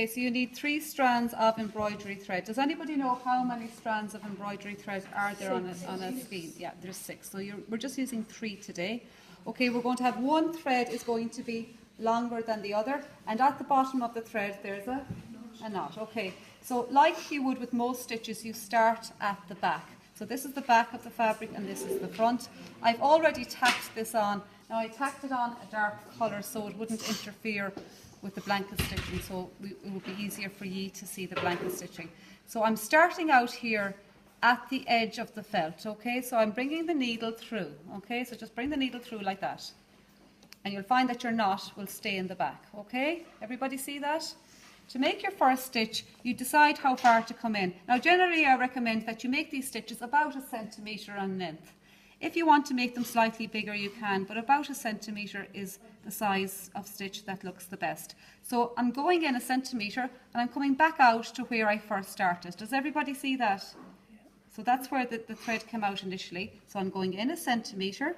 Okay, so you need 3 strands of embroidery thread. Does anybody know how many strands of embroidery thread are there on a skein? Yeah, there's 6. So we're just using 3 today. Okay, we're going to have one thread is going to be longer than the other, and at the bottom of the thread there's a knot. Okay, so like you would with most stitches, you start at the back. So this is the back of the fabric and this is the front. I've already tacked this on. Now I tacked it on a dark colour so it wouldn't interfere with the blanket stitching, so it would be easier for you to see the blanket stitching. So I'm starting out here at the edge of the felt, okay? So I'm bringing the needle through, okay? So just bring the needle through like that. And you'll find that your knot will stay in the back, okay? Everybody see that? To make your first stitch, you decide how far to come in. Now generally I recommend that you make these stitches about 1 centimetre in length. If you want to make them slightly bigger, you can, but about 1 centimetre is the size of stitch that looks the best. So I'm going in 1 centimetre and I'm coming back out to where I first started. Does everybody see that? So that's where the thread came out initially. So I'm going in 1 centimetre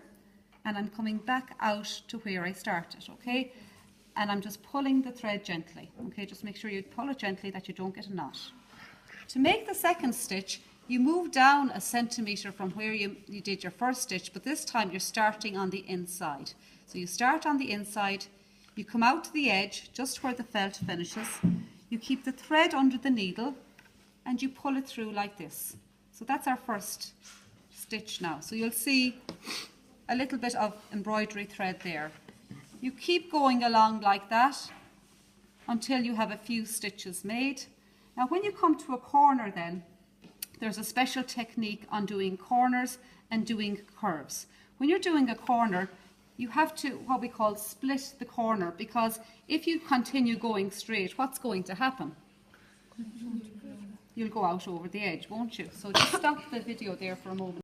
and I'm coming back out to where I started, okay? And I'm just pulling the thread gently, okay? Just make sure you pull it gently that you don't get a knot. To make the second stitch, you move down 1 centimetre from where you did your first stitch, but this time you're starting on the inside. So you start on the inside, you come out to the edge, just where the felt finishes, you keep the thread under the needle, and you pull it through like this. So that's our first stitch now. So you'll see a little bit of embroidery thread there. You keep going along like that until you have a few stitches made. Now when you come to a corner then, there's a special technique on doing corners and doing curves. When you're doing a corner, you have to, what we call, split the corner, because if you continue going straight, what's going to happen? You'll go out over the edge, won't you? So just stop the video there for a moment.